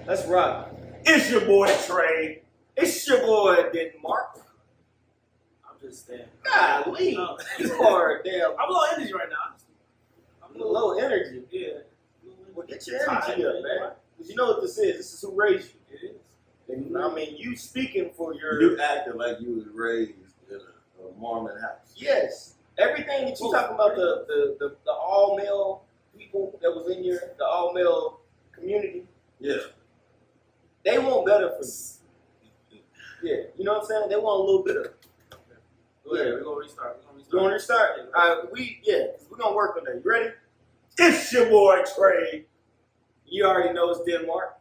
Let's rock. It's your boy Trey. It's your boy Denmark. I'm just saying. Golly, you are damn. I'm low energy right now. I'm low energy. Yeah. Well, get your energy up, man. Because you know what this is. This is who raised you. It is. And, I mean, you speaking for your. You acted like you was raised in a Mormon house. Yes. Everything that you talking about, the all male people that was in the all male community. Yeah. They want better for you. Yeah, you know what I'm saying? They want a little bit of. Go ahead, we're gonna restart. You want to restart? All right, we're gonna work on that. You ready? It's your boy Trey. You already know it's Denmark.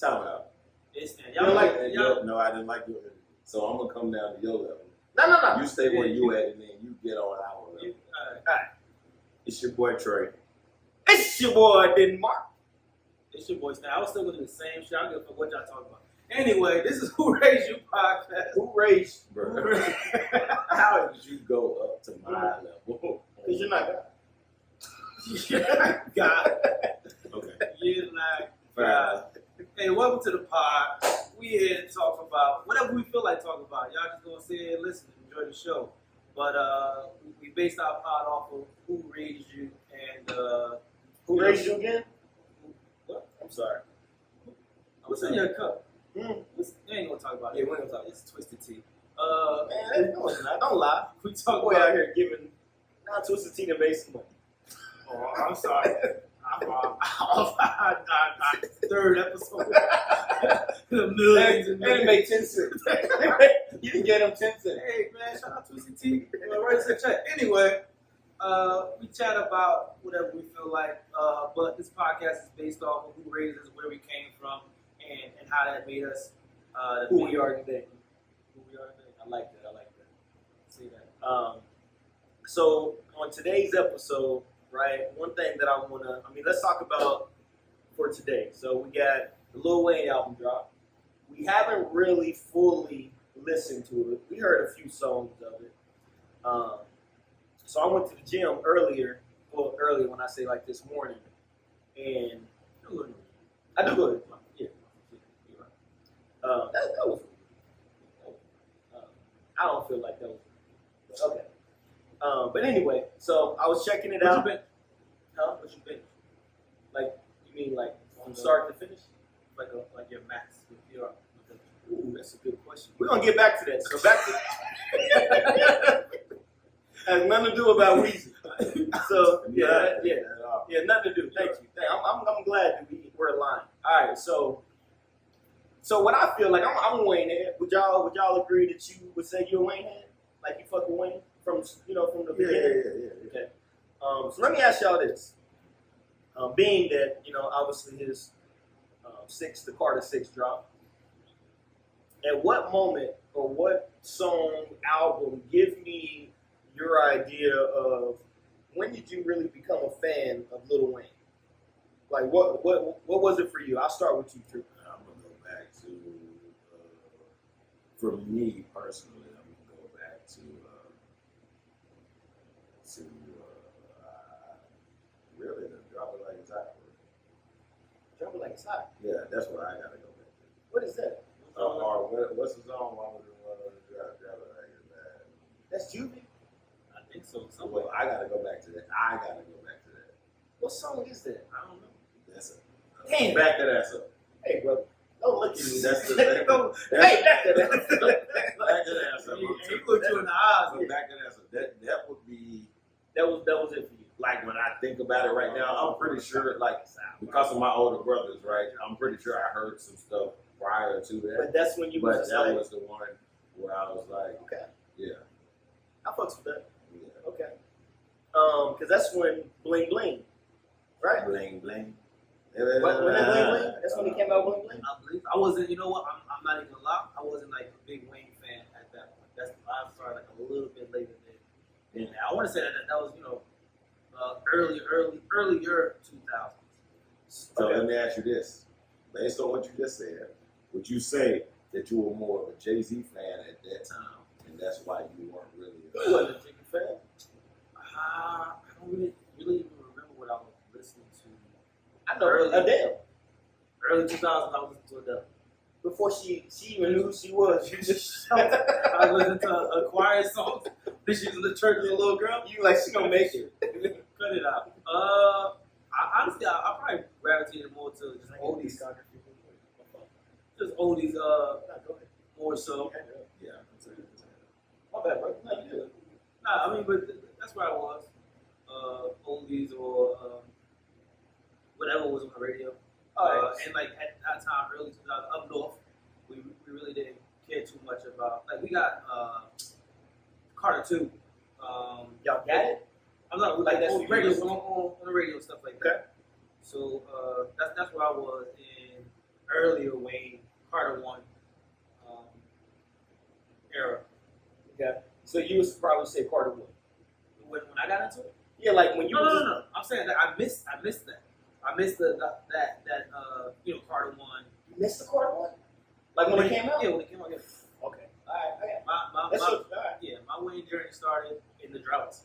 Time out. It's Y'all like No, I didn't like your energy. So I'm gonna come down to your level. No. You stay where you at, and then you get on our level. All right. It's your boy Trey. It's your boy Denmark. It's your boy Stan. I was still gonna do the same shit. I don't give a fuck what y'all talking about. Anyway, this is Who Raised You podcast. Who raised you? Bro. How did you go up to my level? Because you're not God. God. Okay. You're not God. Hey, welcome to the pod. We here to talk about whatever we feel like talking about. Y'all just gonna sit here and listen and enjoy the show. But we based our pod off of Who Raised You and Who raised you again? What? I'm sorry. What's in your cup? Mm. We ain't gonna talk about it. Yeah, we ain't gonna talk about it. It's Twisted Tea. Man, no, it's not. Don't lie. We talk Boy about out here giving Twisted Tea to make some money. Oh, I'm sorry. Third episode. The millions and They millions. make 10 cents. You can get them 10 cents. Hey man, shout out Twisted Tea. Right to the chat. Anyway, we chat about whatever we feel like. But this podcast is based off of who raised us, where we came from, and how that made us Who we are today. Who we are today. I like that. See that. So on today's episode, right, one thing that let's talk about for today. So we got the Lil Wayne album drop. We haven't really fully listened to it. We heard a few songs of it. So I went to the gym earlier when I say like this morning, and I do go to the gym. Yeah. You're right. That was I don't feel like that was okay. But anyway, so I was checking it out. What you been? Huh? What you been? Like, you mean like from start to finish? Like your max with your. Ooh, that's a good question. We're gonna get back to that. So back to has nothing to do about Weezy. So yeah, nothing to do. Thank you. I'm glad that we're aligned. All right, so what I feel like I'm a Wayne head. Would y'all agree that you would say you're a Wayne head? Like you fuck with Wayne from the beginning? Yeah. Okay. So let me ask y'all this. Being that, obviously his the Carter 6 drop, at what moment or what song, album, give me your idea of when did you really become a fan of Lil Wayne? Like, what was it for you? I'll start with you, Drew. I'm going to go back to, for me personally, I'm going to go back to really the Drop It Like It's Hot. Drop It Like It's Hot. Yeah, that's what I got to go back to. What is that? What's the song? Why would you want to drop it like it's that? That's Juvie? I think so. Well, I got to go back to that. What song is that? I don't know. That's it. Damn. Back that ass up. Hey, brother. Don't look at me. That's the Hey, back that ass up. Back that ass up. He looked you in the eyes. Back that ass up. That would be That was it for you. like when I think about it right now. I'm pretty sure, like because of my older brothers, right? I'm pretty sure I heard some stuff prior to that. But that's when you But was that like, was the one where I was like, okay, yeah, I fucks with that. yeah. Okay. Because that's when Bling Bling, right? Bling bling. When that Bling Bling? That's when he came out with Bling Bling? I believe I wasn't. You know what? I'm not even gonna lie. I wasn't like a big Wayne fan at that point. I started like a little bit later than. And I want to say that was earlier 2000s. So let me ask you this: based on what you just said, would you say that you were more of a Jay-Z fan at that time, and that's why you weren't really? You wasn't a Jiggy fan. I don't really even remember what I was listening to. I know Adele. Early 2000s, I was listening to Adele. Before she even knew who she was. You just shout. I was listening to a choir song. Then she was in the church with a little girl. You like she gonna make it. Cut it out. Honestly, I probably gravitated more to just oldies. Just oldies, Go ahead. more so. Yeah. My bad, bro. No, you good. Nah, I mean, but that's where I was. Oldies or whatever was on the radio. And like at that time, early 2000s, up north, we really didn't care too much about. Like we got Carter 2. Y'all got it? I'm not like that's on radio, on the radio and stuff like that. Okay. So that's where I was in earlier Wayne Carter 1 era. Okay. So you would probably say Carter 1. When I got into it. Yeah, like when you No. I'm saying that I missed that. I missed that Carter 1. You missed the Carter 1? Like when it came out? Yeah, when it came out. Yeah. Okay. Alright. My Wayne journey started in the droughts.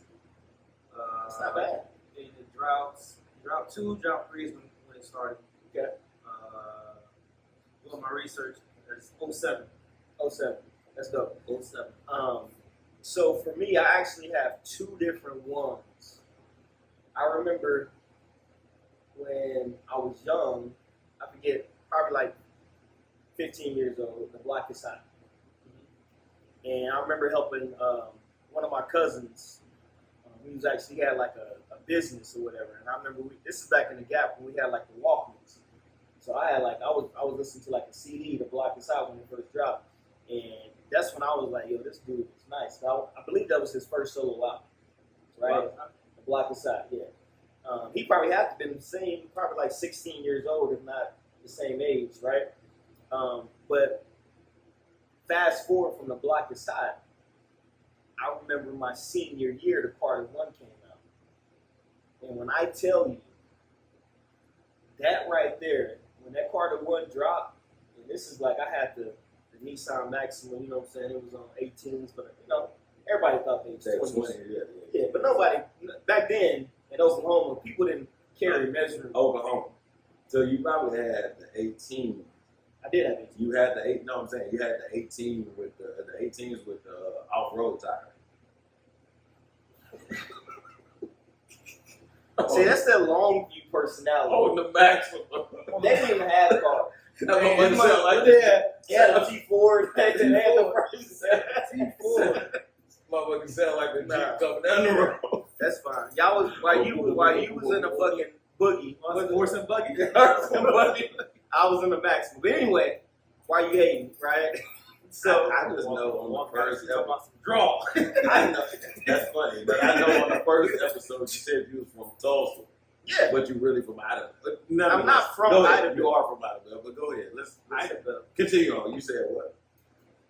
That's not bad. In the droughts, drought 2, drought 3 is when it started. Okay. Doing my research, there's 07. 07. That's dope. 07. So for me, I actually have two different ones. I remember when I was young, I forget, probably like 15 years old, the block is hot. And I remember helping one of my cousins. He had like a business or whatever. And I remember this is back in the Gap when we had like the Walkmans. So I had like I was listening to like a CD, The Block is Hot, when it first dropped. And that's when I was like, yo, this dude is nice. So I believe that was his first solo album. Right? The Block is Hot, yeah. He probably had to been the same, probably like 16 years old, if not the same age, right? But fast forward from The Block is Hot, I remember my senior year, the Carter 1 came out. And when I tell you, that right there, when that Carter 1 dropped, and this is like I had the Nissan Maxima, you know what I'm saying? It was on 18s, but everybody thought they was 20s. Yeah, but nobody, back then in Oklahoma, people didn't carry measuring. Oklahoma. So you probably had the 18. I did have 18. You had the 8. No, I'm saying you had the 18 with the 18s with the off-road tire. See, that's that long view personality. Oh, the Maxima. They didn't even have cars. That motherfucker sound like that. Yeah, the T4. They didn't have the first T4. Motherfucker sound like a Jeep coming down the road. That's fine. Y'all was while you was in a fucking boogie. Horse and buggy. I was in the Maxima. But anyway, why you hating, right? So I just know on the first episode. Draw. I know that's funny, but I know on the first episode you said you was from Tulsa. Yeah. But you really from Idaho. I'm not from Idaho. You are from Idaho, but go ahead. Let's continue on. You said what?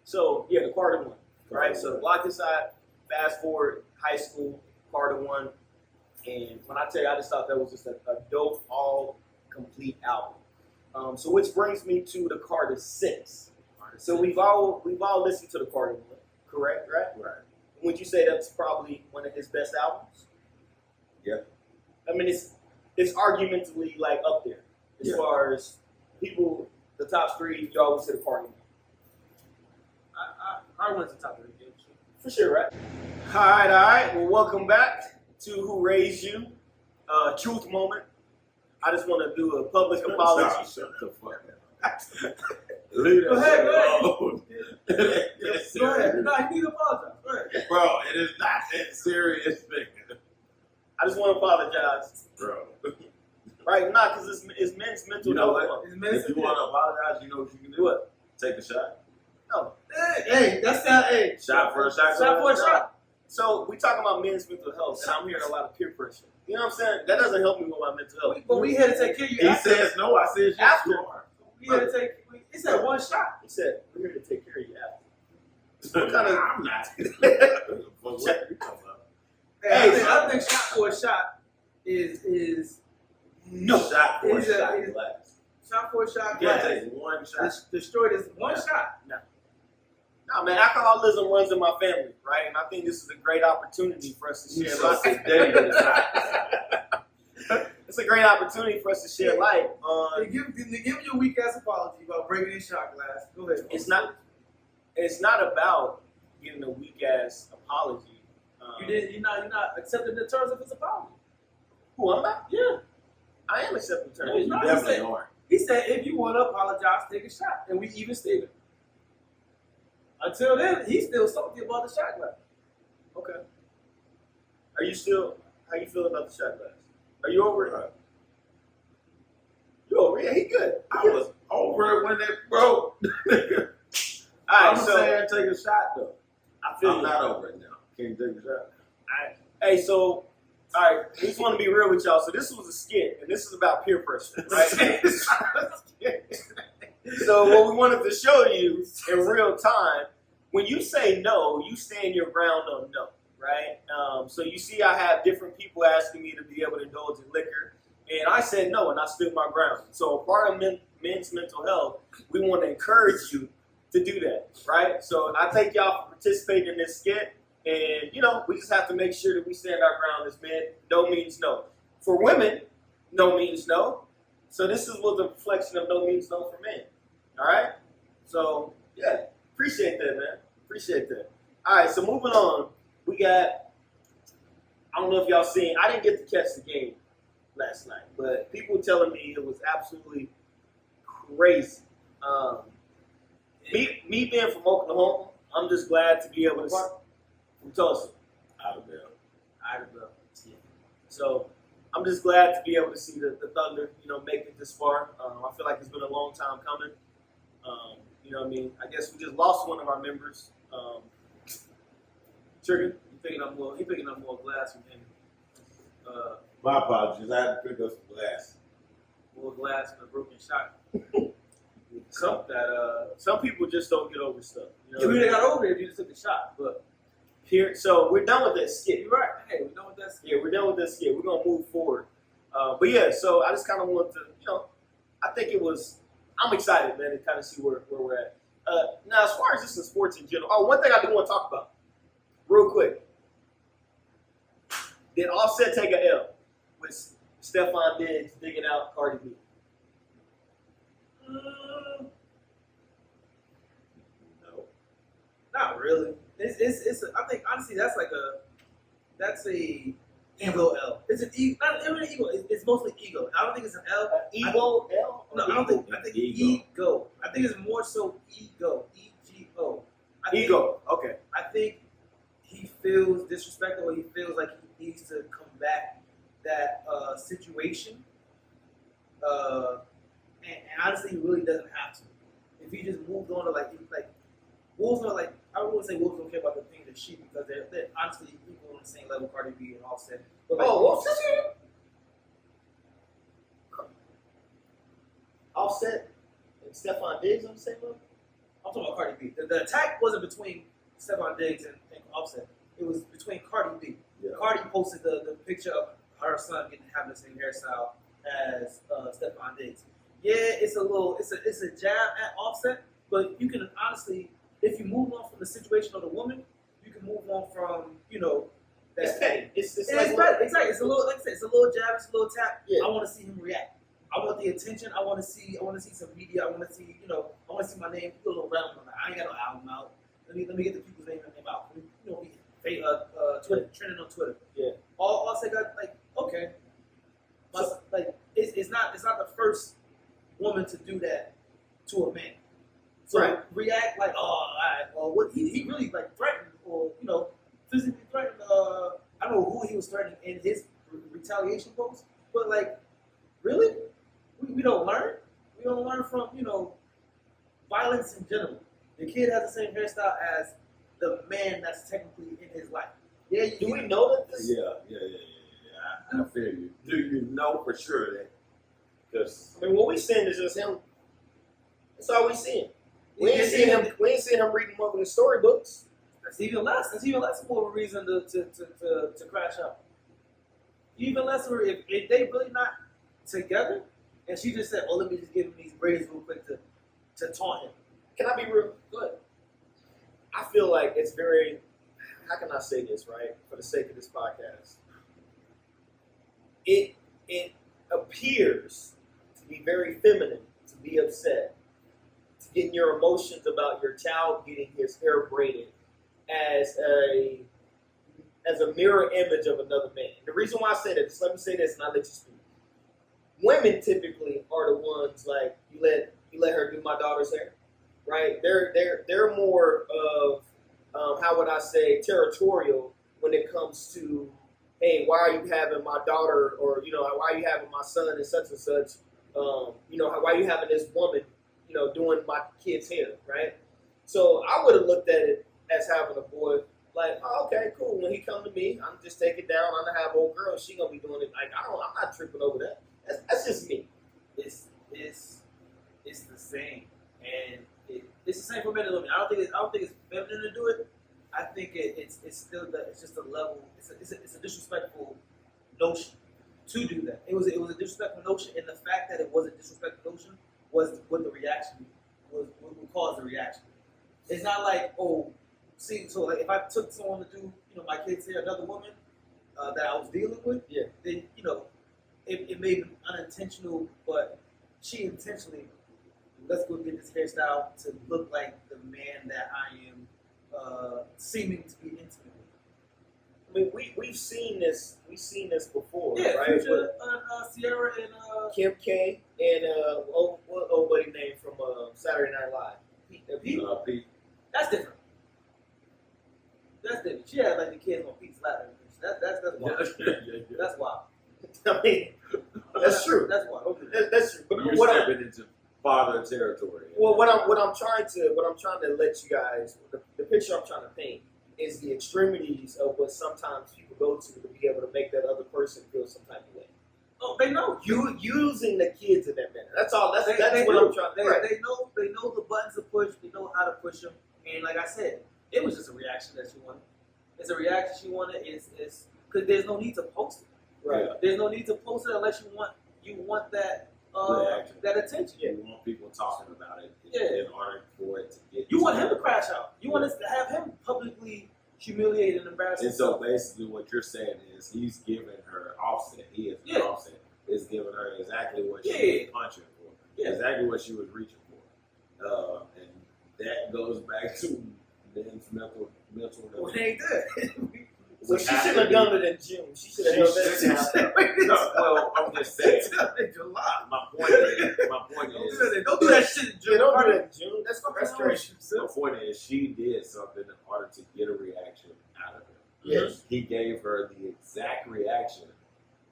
So yeah, the Carter 1, right? So Block is Hot, fast forward, high school, Carter 1, and when I tell you, I just thought that was just a dope, all complete album. So which brings me to the Carter 6. So we've all listened to the Carter 1, correct? Right. Would you say that's probably one of his best albums? Yeah. I mean, it's argumentatively like up there as far as people. The top 3, you always say the Carter 1. I went to the top of the game. For sure, right? All right. Well, welcome back to Who Raised You? Truth moment. I just want to do a public apology. Shut the fuck up. Go ahead. Go ahead. No, you need to apologize. Go ahead. Bro, it is not that serious, nigga. I just want to apologize. Bro. Right? Not because it's men's mental You know health. what? If you want to apologize, you know what you can do? What? Take a shot. No. Hey, that's that. Hey, Shot for a shot. shot for a shot. So we talking about men's mental health, and I'm hearing a lot of peer pressure. You know what I'm saying? That doesn't help me with my mental health. But we here to take care of you. He after. says no. I says yes. After. You are. We here to take. He said one shot. He said, we're here to take care of you after. What kind of... I'm not. What you talking about? Hey, I think shot for a shot is No. Shot for a Is a- shot is- glass. shot for a shot. You gotta glass. take one shot. Destroy this one shot. No, man, alcoholism runs in my family, right? And I think this is a great opportunity for us to share lots of Today is not. it's a great opportunity for us to shed light on. They give you a weak ass apology about breaking his shot glass. Go ahead. It's not about getting a weak ass apology. You're not accepting the terms of his apology. Who am I? Yeah. I am accepting terms. No, he's You not. definitely aren't. He said, if you want to apologize, take a shot, and we even Steven. Until then, he's still salty about the shot glass. Okay. Are you still? How you feel about the shot glass? Are you over it? You over it? Yeah, he good. I was over it when they broke. All right, I'm so saying take a shot though. I feel I'm you. not over it now. Can you take a shot? All right. Hey, so all right, I just want to be real with y'all. So this was a skit, and this is about peer pressure, right? So what we wanted to show you in real time, when you say no, you stand your ground on no, right? So you see I have different people asking me to be able to indulge in liquor, and I said no, and I stood my ground. So a part of men's mental health, we want to encourage you to do that, right? So I thank y'all for participating in this skit, and, we just have to make sure that we stand our ground as men. No means no. For women, no means no. So this was a reflection of no means no for men. All right? So, yeah, appreciate that, man. Appreciate that. All right, so moving on. We got, I don't know if y'all seen, I didn't get to catch the game last night, but people were telling me it was absolutely crazy. Me being from Oklahoma, I'm just glad to be able to, from Tulsa. Alabama. Yeah. So I'm just glad to be able to see the Thunder, make it this far. I feel like it's been a long time coming. I guess we just lost one of our members. Trigger. He picking up more glass from him. My apologies. I had to pick up some glass. More glass and a broken shot. Some people just don't get over stuff. You would have got over it if you just took the shot, but Here, so we're done with that skit. you're right. Hey, we're done with that. Yeah, we're done with this skit. We're gonna move forward. But yeah, so I just kind of want to, I think I'm excited, man, to kind of see where we're at. Now, as far as this in sports in general, one thing I do want to talk about, real quick. Did Offset take a L with Stephon Diggs digging out Cardi B? No. Not really. I think honestly that's a ego L. It's an ego. Not even an ego. It's mostly ego. I don't think it's an L. Ego L? No, I don't think. I think ego. I think it's more so ego. EGO. Ego. Okay. I think he feels disrespected, or he feels like he needs to combat that situation. And honestly, he really doesn't have to. If he just moved on to like Wolves are like, I wouldn't say Wolves don't care about the thing that she, because they're honestly equal on the same level, Cardi B and Offset. But like, Offset? Offset and Stephon Diggs on the same level? I'm talking about Cardi B. The attack wasn't between Stephon Diggs and Offset. It was between Cardi B. Yeah. Cardi posted the picture of her son having the same hairstyle as Stephon Diggs. Yeah, it's a jab at Offset, but you can honestly, if you move on from the situation of the woman, you can move on from that. It's petty. It's It's like petty. Exactly. It's a little, like I said, it's a little jab, it's a little tap. Yeah. I want to see him react. I want the attention. I want to see some media. I want to see, I want to see my name put a little round on it. I ain't got no album out. Let me get the people's name out. Twitter, trending on Twitter. Yeah. All I got okay. It's not the first woman to do that to a man. So Right. react like, all right, well, what he really threatened, or physically threatened. I don't know who he was threatening in his retaliation post, but really, we don't learn. We don't learn from violence in general. The kid has the same hairstyle as the man that's technically in his life. Yeah, do we know that this? Yeah. I feel you. Do you know for sure that? Because I mean, what we seeing is just him. That's all we seeing. We ain't seeing him. We ain't seeing him reading more than storybooks. That's even less. That's even less more of a reason to crash out. Even less of if they really not together, and she just said, "Oh, let me just give him these braids real quick to taunt him." Can I be real? Good. I feel like it's very. How can I say this right? For the sake of this podcast, it it appears to be very feminine to be upset, to get your emotions about your child getting his hair braided as a mirror image of another man. The reason why I say that is, let me say this and I'll let you speak. Women typically are the ones like you let her do my daughter's hair, right? They're more of how would I say territorial when it comes to, hey, why are you having my daughter, or why are you having my son and such and such, why are you having this woman doing my kid's hair, right? So I would have looked at it as having a boy like, oh, okay, cool. When he come to me, I'm just take it down. I'm gonna have old girl. She gonna be doing it. Like I'm not tripping over that. That's just me. It's the same, and it's the same for men and women. I don't think it's feminine to do it. I think it's still it's just a level. It's a disrespectful notion to do that. It was a disrespectful notion, and the fact that it was a disrespectful notion was what the reaction was. What caused the reaction? It's not like, oh, see, so like if I took someone to do my kids' hair, another woman that I was dealing with, Yeah. then it may be unintentional, but she intentionally, let's go get this hairstyle to look like the man that I am seeming to be intimate with. I mean, we've seen this. We've seen this before, Yeah, right? Future, Sierra, and Kim K and what old buddy name from Saturday Night Live? Pete. Pete. That's different. That's different. She had like the kids on Pete's lap. That's wild. That's wild. I mean, that's true. That's wild. That's true. But You're what stepping into father territory. Well, what I'm trying to let you guys, the picture I'm trying to paint is the extremities of what sometimes people go to be able to make that other person feel some type of way. Oh, they know. You using the kids in that manner. That's all. That's They what know. I'm trying. They, Right. they know the buttons to push. They know how to push them. And like I said, it was just a reaction that she wanted. It's a reaction she wanted. It's because there's no need to post it. Right. Yeah. There's no need to post it unless you want that that attention. You want people talking about it Yeah. in order for it to get. You want him to crash out. You want us to have him publicly humiliated and embarrassed. And so basically, what you're saying is he's giving her Offset. He is Yeah. Offset is giving her exactly what she Yeah. was punching for, Yeah. exactly what she was reaching for, and that goes back to men's mental. Well, it ain't good. So she should have done it in June. She should have held that down. No, well, I'm just saying. in July. My point is, Don't do that shit in Yeah, June. don't do that in June. That's crazy. the point is, she did something in order to get a reaction out of her. Yes. He gave her the exact reaction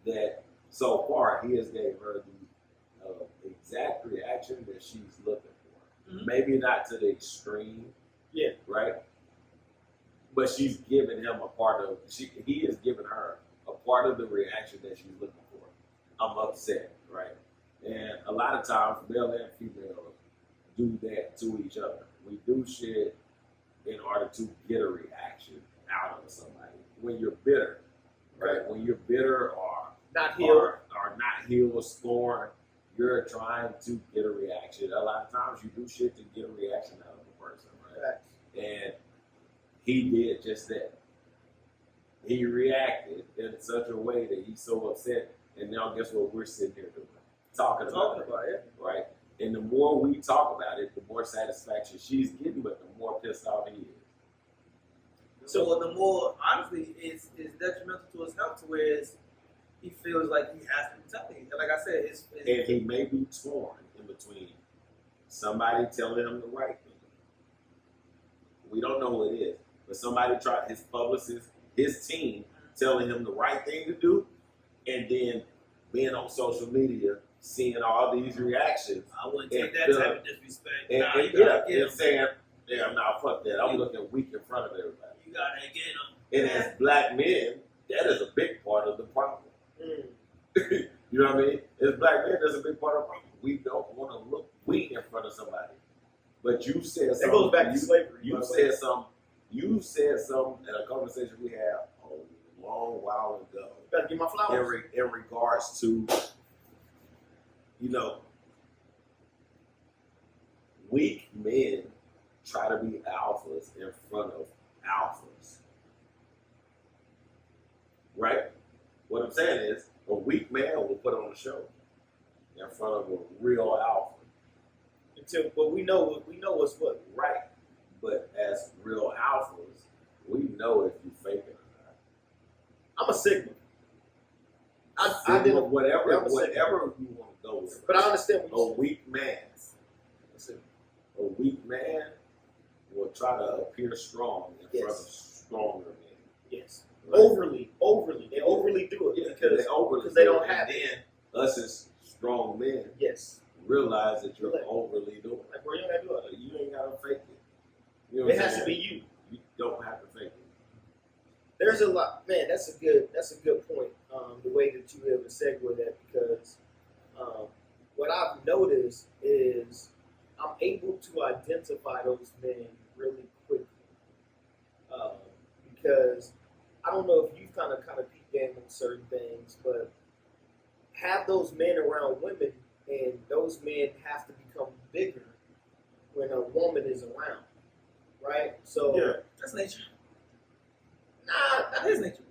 that so far he has gave her the exact reaction that she's looking for. Mhm. Maybe not to the extreme, Yeah. right? But she's giving him a part of. He is giving her a part of the reaction that she's looking for. I'm upset, right? And a lot of times, male and female do that to each other. We do shit in order to get a reaction out of somebody. When you're bitter, right? When you're bitter or Not healed. or not healed, scorned, you're trying to get a reaction. A lot of times, you do shit to get a reaction out of a person, right? And he did just that. He reacted in such a way that he's so upset. And now guess what we're sitting here doing? Talking about it. Right? And the more we talk about it, the more satisfaction she's getting, but the more pissed off he is. So the more, honestly, it's detrimental to his health to where he feels like he has to tell me. And like I said, And he may be torn in between somebody telling him the right thing. We don't know who it is. But somebody tried, his publicist, his team, telling him the right thing to do, and then being on social media, seeing all these reactions. I wouldn't take And, that type of disrespect. And, Nah, and, you gotta get and him. saying, yeah, nah, fuck that. I'm looking weak in front of everybody. You gotta get him. And as black men, that is a big part of the problem. Mm. You know what I mean? As black men, that's a big part of the problem. We don't want to look weak in front of somebody. But you said something. That goes back to slavery. You by the way. said something. You said something in a conversation we had a long while ago. Gotta give my flowers. In regards to, weak men try to be alphas in front of alphas. Right? What I'm saying is, A weak man will put on a show in front of a real alpha. But we know what's what. Right. But as real alphas, we know if you fake it or not. I'm a Sigma. I Sigma, didn't. whatever I'm a Sigma. you want to go with. But I understand what A you're weak man. A weak man will try to appear strong in front of stronger men. Yes. Right? Overly. They overly do it because they don't have it. Then us as strong men Yes. realize that you're overly doing it. Like, bro, you don't gotta do it. You ain't gotta fake it. You know what It I'm has saying? to be you. You don't have to fake it. There's a lot, man. That's a good point. The way that you have segue that, because what I've noticed is I'm able to identify those men really quickly, because I don't know if you've kind of peeked in on certain things, but have those men around women, and those men have to become bigger when a woman is around, right? So That's nature. nah, That is nature.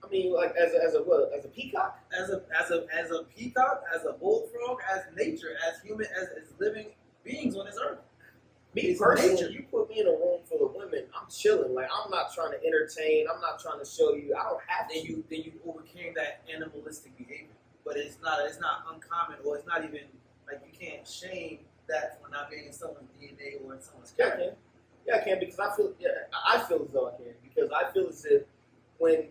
I mean, like as a peacock. As a peacock, as a bullfrog, as nature, as human, as living beings on this earth. Me It's personally, nature. you put me in a room full of women, I'm chilling. Like, I'm not trying to entertain. I'm not trying to show you. I don't have to. Then you overcame that animalistic behavior. But it's not uncommon, or it's not even like you can't shame that for not being in someone's DNA or in someone's Yeah, I character. can. Yeah, I can, because I feel as though I can, because I feel as if when,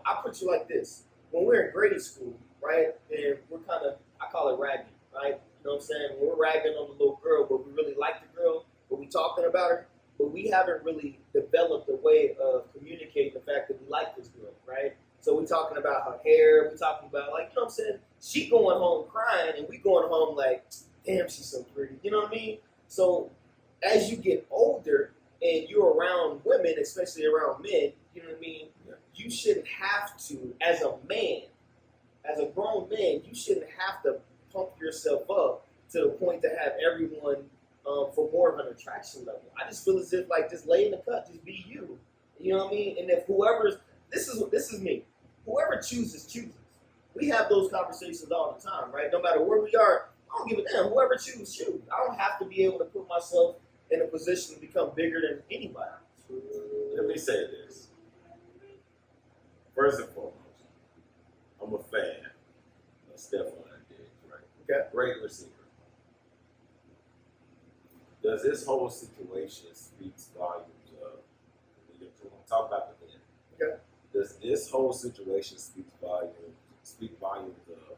I put you like this. When we're in grade school, right, and we're I call it ragging, right? You know what I'm saying? When we're ragging on the little girl, but we really like the girl, but we talking about her, but we haven't really developed a way of communicating the fact that we like this girl, right? So we talking about her hair, we talking about, like, you know what I'm saying? She going home crying, and we going home like, damn, she's so pretty. You know what I mean? So as you get older and you're around women, especially around men, you know what I mean? Yeah. You shouldn't have to, as a man, as a grown man, you shouldn't have to pump yourself up to the point to have everyone for more of an attraction level. I just feel as if, like, just lay in the cut, just be you. You know what I mean? And if this is me. Whoever chooses. We have those conversations all the time, right? No matter where we are, I don't give a damn. Whoever chooses, choose. I don't have to be able to put myself in a position to become bigger than anybody. Let me say this. First and foremost, I'm a fan of Stephon Diggs, right? Okay. Great receiver. Does this whole situation speak volumes of, we're going to talk about the men. Okay. Does this whole situation speak volumes of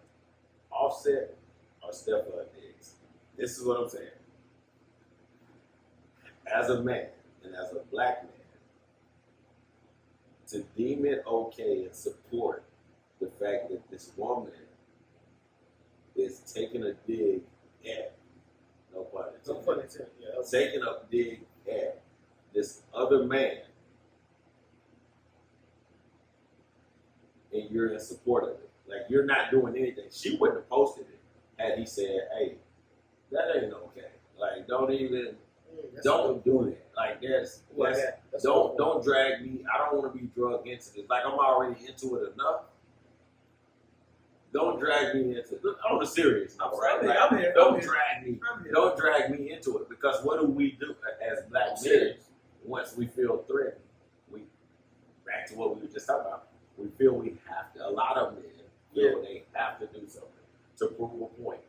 Offset or Stephon Diggs? This is what I'm saying. As a man and as a black man, to deem it okay and support the fact that this woman is taking a dig at, no pun No intended, pun intended. Yeah. taking a dig at this other man, and you're in support of it. Like, you're not doing anything. She wouldn't have posted it had he said, hey, that ain't okay. Like, don't do that. Like, don't drag me. I don't want to be drugged into this. Like, I'm already into it enough. Don't drag me into it. On a serious note, right? Like, I'm here. Don't drag me. I'm here. Don't drag me into it, because what do we do as black men once we feel threatened? We back to what we were just talking about. We feel we have to. A lot of men feel they have to do something to prove a point.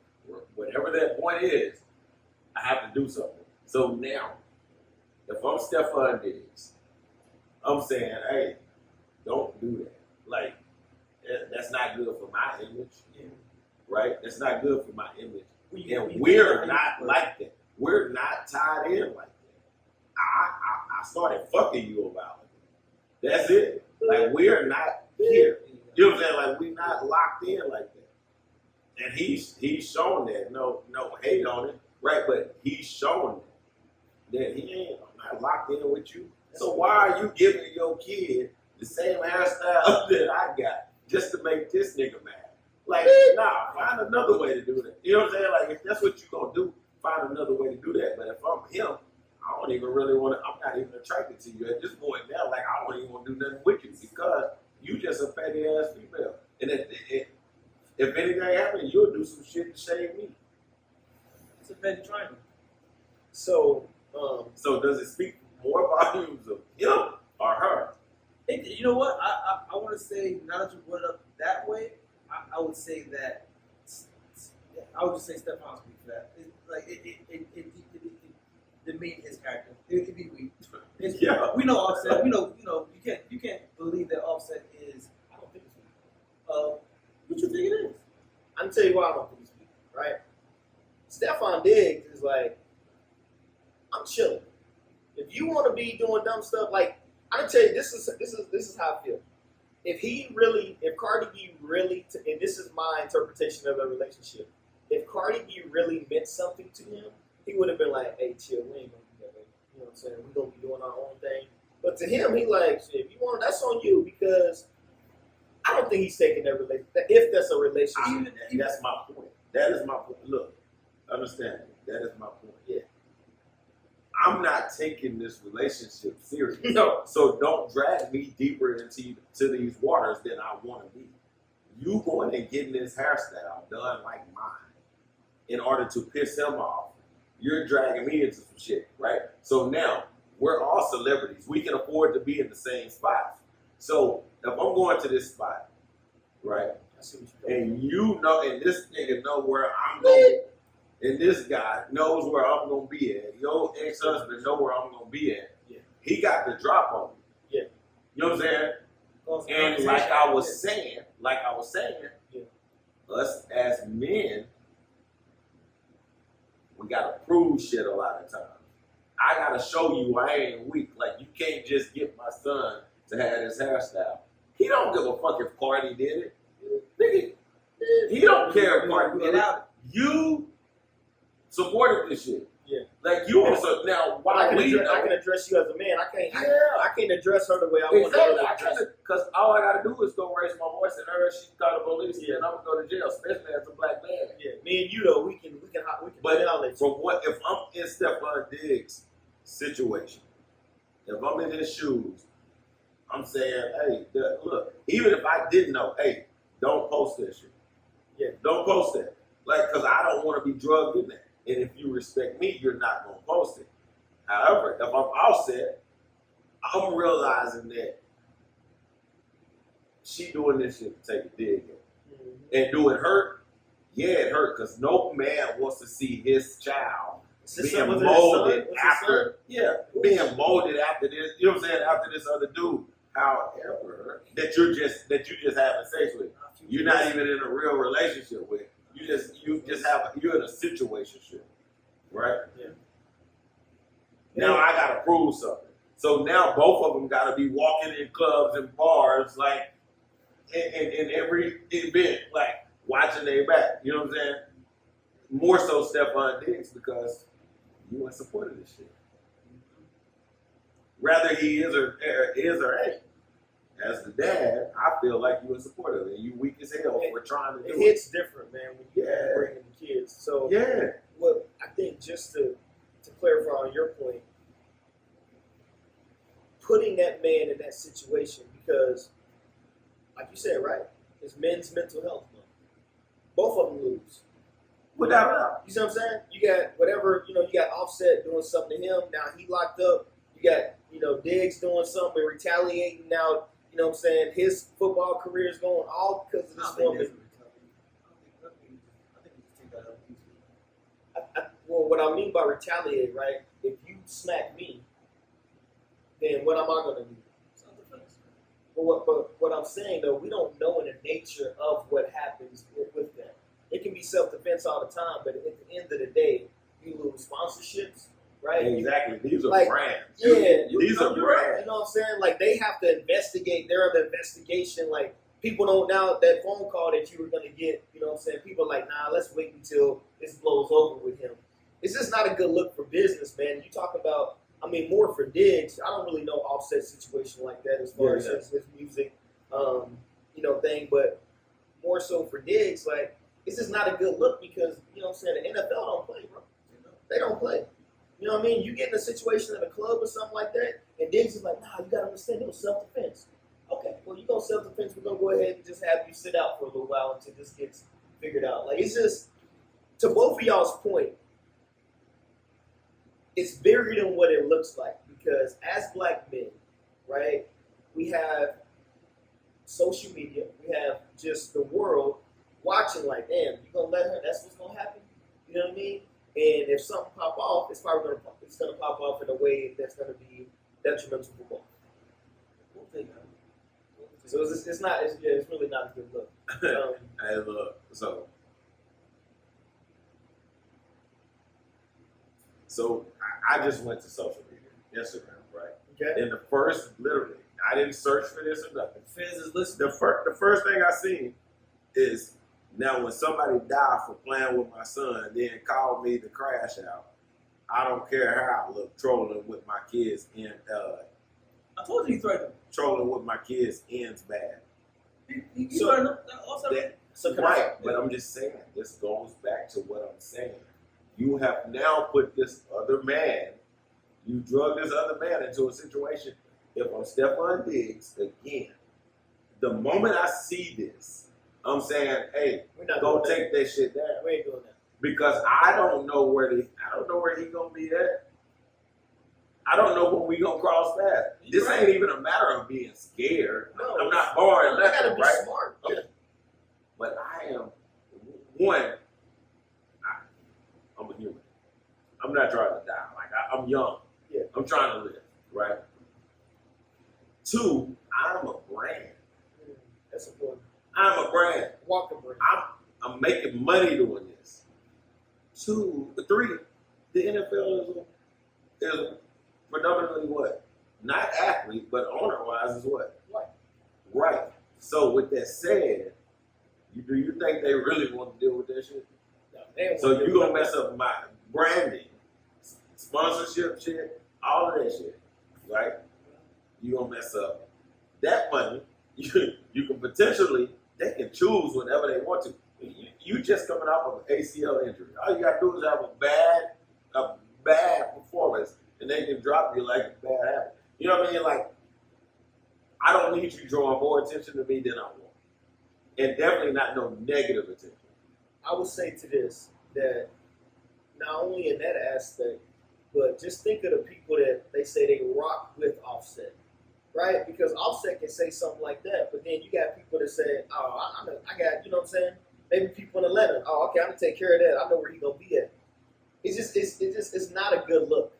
Whatever that point is, I have to do something. So now, if I'm Stephon Diggs, I'm saying, hey, don't do that. Like, that's not good for my image, right? That's not good for my image. And we're not like that. We're not tied in like that. I started fucking you about it. That's it. Like, we're not here. You know what I'm saying? Like, we're not locked in like that. And he's shown that. No hate on it, right? But he's shown that he ain't not locked in with you. So why are you giving your kid the same hairstyle that I got just to make this nigga mad? Like, nah, find another way to do that. You know what I'm saying? Like, if that's what you're gonna do, find another way to do that. But if I'm him, I don't even really want to. I'm not even attracted to you at this point now. Like, I don't even want to do nothing with you because you just a fatty ass female. And It's a Venn triangle. So, So does it speak more volumes of him or her? You know what? I want to say, now that you put it up that way, I would say that. I would just say Stephon speak for that. It demeaned his character. It'd be weak. Yeah. We know Offset. We know. You can't believe that Offset is. I don't think it's weak. What you think it is? I'm gonna tell you why I don't think it's weak, right? Stephon Diggs is like, I'm chilling. If you want to be doing dumb stuff, like I'm gonna tell you, this is how I feel. If Cardi B really, and this is my interpretation of the relationship, if Cardi B really meant something to him, he would have been like, hey, chill, we ain't gonna do that, baby. You know what I'm saying? We're gonna be doing our own thing. But to him, he like, shit, if you want, that's on you, because I don't think he's taking that relationship. If that's a relationship, That's my point. That is my point. Look, understand me. That is my point. Yeah. I'm not taking this relationship serious. No. So don't drag me deeper into these waters than I want to be. You going and getting this hairstyle done like mine in order to piss him off. You're dragging me into some shit, right? So now we're all celebrities. We can afford to be in the same spots. So if I'm going to this spot, right, I see what you're doing. and you know, and this nigga know where I'm going, and this guy knows where I'm gonna be at. Your ex-husband know where I'm gonna be at. Yeah. He got the drop on me. Yeah. You know what I'm saying? And like I was saying, Yeah. us as men, we gotta prove shit a lot of times. I gotta show you I ain't weak. Like, you can't just get my son to have his hairstyle. He don't give a fuck if Cardi did it. Nigga, he don't care if Cardi did it. You supported this shit. Yeah. Like, you also, now, why I we can address you as a man. I can't address her the way I want Exactly. her to address her. Because all I gotta do is go raise my voice and her, she call the police, and I'm gonna go to jail, especially as a black man. Yeah, me and you though, we can But violate. from what, if I'm in Stephon Diggs' situation, if I'm in his shoes, I'm saying, hey, look, even if I didn't know, hey, don't post that shit. Yeah. Don't post that. Like, because I don't want to be drugged in that. And if you respect me, you're not going to post it. However, if I'm Offset, I'm realizing that she doing this shit to take a dig at. Mm-hmm. And do it hurt? Yeah, it hurt, because no man wants to see his child being molded after, being molded after this, you know what I'm saying, after this other dude. However, that you just having sex with. You're not even in a real relationship with. You're in a situationship, right? Yeah. Now I gotta prove something. So now both of them gotta be walking in clubs and bars, like in every event, like watching their back. You know what I'm saying? More so Stephon Diggs, because you in support of this shit. Rather he is or ain't. As the dad, I feel like you in support of it. You weak as hell for trying to do it. It hits different, man, when you Yeah. bring in the kids. So Yeah. what I think, just to clarify on your point, putting that man in that situation, because like you said, right, it's men's mental health month. Both of them lose. Without a doubt. You see what I'm saying? You got whatever, you got Offset doing something to him. Now he locked up. You got, Diggs doing something, retaliating. Now, you know what I'm saying, his football career is going all because of this woman. Well, what I mean by retaliate, right? If you smack me, then what am I going to do? But what I'm saying, though, we don't know in the nature of what happens with that. It can be self-defense all the time, but at the end of the day, you lose sponsorships, right? Exactly. These are like, brands. Yeah. These are brands. You know what I'm saying? Like, they have to investigate. They're the investigation. Like, people don't now, that phone call that you were going to get, you know what I'm saying? People are like, nah, let's wait until this blows over with him. It's just not a good look for business, man. You talk about, more for Diggs. I don't really know Offset situation like that as far as his music, thing, but more so for Diggs, like, it's just not a good look because, you know what I'm saying, the NFL don't play, bro. They don't play. You know what I mean? You get in a situation at a club or something like that, and Diggs is like, nah, you got to understand, it was self-defense. Okay, well, you go self-defense, we're going to go ahead and just have you sit out for a little while until this gets figured out. Like, it's just, to both of y'all's point, it's bigger than what it looks like because as black men, right, we have social media, we have just the world watching like, damn, you gonna let her? That's what's gonna happen. You know what I mean? And if something pop off, it's probably gonna pop off in a way that's gonna be detrimental for both. So it's not. It's really not a good look. Hey, look. So I just went to social media, Instagram, right? Okay. And the first, literally, I didn't search for this or nothing. Fans is listening. The first thing I seen is now when somebody died for playing with my son, then called me to crash out. I don't care how I look, trolling with my kids and I told you he threatened. trolling with my kids ends bad. He So- threatened also. So can Right, but I'm just saying, this goes back to what I'm saying. You have now put this other man, you drug this other man into a situation. If I'm Stephon Diggs again, the moment I see this, I'm saying, hey, we're not go doing take that shit down. that. We ain't doing that. Because I don't know where he gonna be at. I don't know when we gonna cross paths. This ain't even a matter of being scared. No, I'm not born You gotta be right? smart. Yeah. But I am one. I'm a human. I'm not trying to die. Like I'm young. Yeah. I'm trying to live. Right. Two, I'm a brand. That's important. I'm a brand. Walk the brand. I'm making money doing this. Three, the NFL is predominantly what? Not athlete, but owner-wise is what? Right. Right. So with that said, do you think they really want to deal with that shit? No, they don't So want to you do gonna that. mess up my branding, sponsorship shit, all of that shit, right? You gonna mess up that money. You can potentially, they can choose whenever they want to. You just coming off of an ACL injury. All you gotta do is have a bad performance, and they can drop you like a bad habit. You know what I mean? Like, I don't need you drawing more attention to me than I want, and definitely not no negative attention. I would say to this that not only in that aspect, but just think of the people that they say they rock with Offset, right? Because Offset can say something like that, but then you got people that say, "Oh, I got," you know what I'm saying? Maybe people in Atlanta, "Oh, okay, I'm gonna take care of that. I know where he's gonna be at." It's not a good look.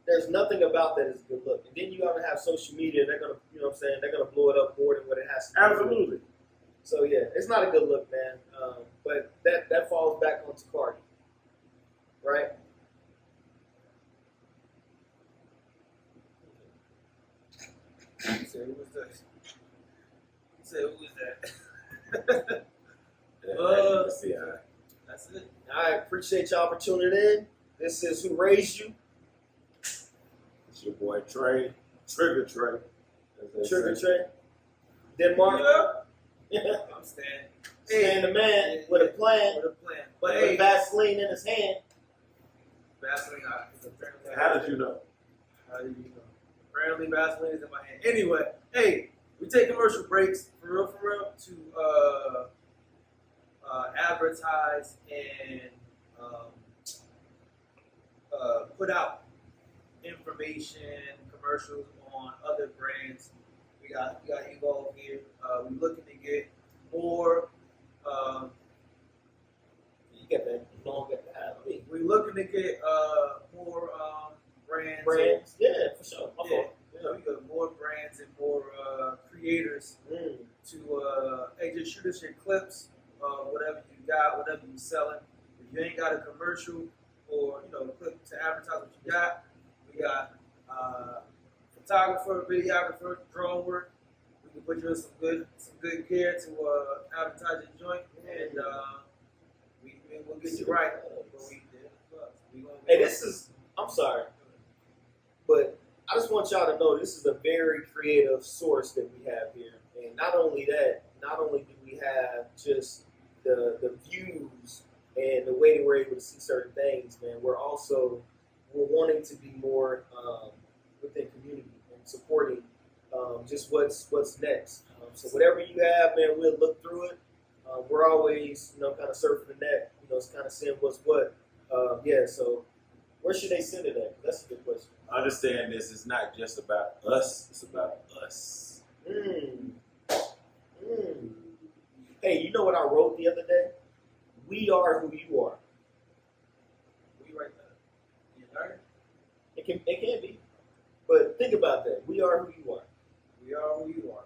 There's nothing about that is a good look. And then you gotta have social media. They're gonna, you know what I'm saying? They're gonna blow it up more than what it has to. Absolutely. So yeah, it's not a good look, man. But that falls back onto Cardi, right? He said, "Who was that?" He said, "Who was that?" Let's see. That's it. All right, appreciate y'all for tuning in. This is Who Raised You, It's your boy Trey, Trigger Trey. as they Trigger say. Trey, Denmark. I'm staying. Stand the man with a plan, With a plan. But with hey, Vaseline in his hand. Vaseline is apparently. How did you know? How do you know? Apparently Vaseline is in my hand. Anyway, hey, we take commercial breaks for real to advertise and put out information, commercials on other brands. We got Evolve here. We're looking to get more. You get that long at the alley. We're looking to get more brands. Brands, yeah, for sure. My Yeah. fault. We got more brands and more creators Mm. to hey, just shoot us your clips, whatever you got, whatever you're selling. If you ain't got a commercial or clip to advertise what you got, we got photographer, videographer, drone work. We can put you in some good gear to advertise your joint, and we'll get you right. Hey, this is, I'm sorry, but I just want y'all to know this is a very creative source that we have here. And not only that, not only do we have just the views and the way that we're able to see certain things, man, we're wanting to be more within community and supporting just what's next. So whatever you have, man, we'll look through it. We're always, kind of surfing the net, kind of seeing what's what. Yeah, so where should they send it at? That's understand this. It's not just about us. It's about us. Hey, you know what I wrote the other day? We are who you are. We right there. You learn? It can be. But think about that. We are who you are. We are who you are.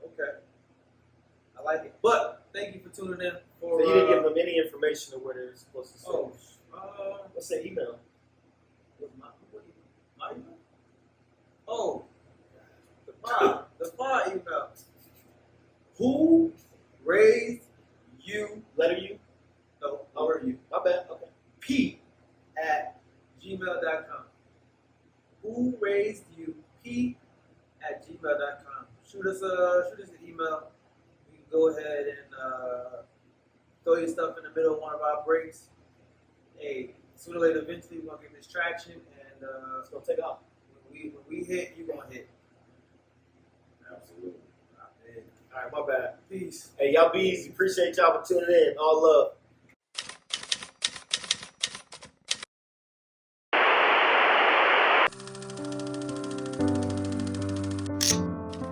Okay. I like it. But thank you for tuning in. For, So you didn't give them any information of where they're supposed to send. What's that email? What's my email? Oh, the pod email. Who raised you? Letter U? No, letter U. My bad. Okay. P@gmail.com. Who raised you? P@gmail.com. Shoot us an email. You can go ahead and throw your stuff in the middle of one of our breaks. Hey, sooner or later, eventually, we're gonna get this traction, and It's gonna take off. when we hit, you're gonna hit. Absolutely. All right, my bad. Peace. Hey, y'all be easy. Appreciate y'all for tuning in. All love.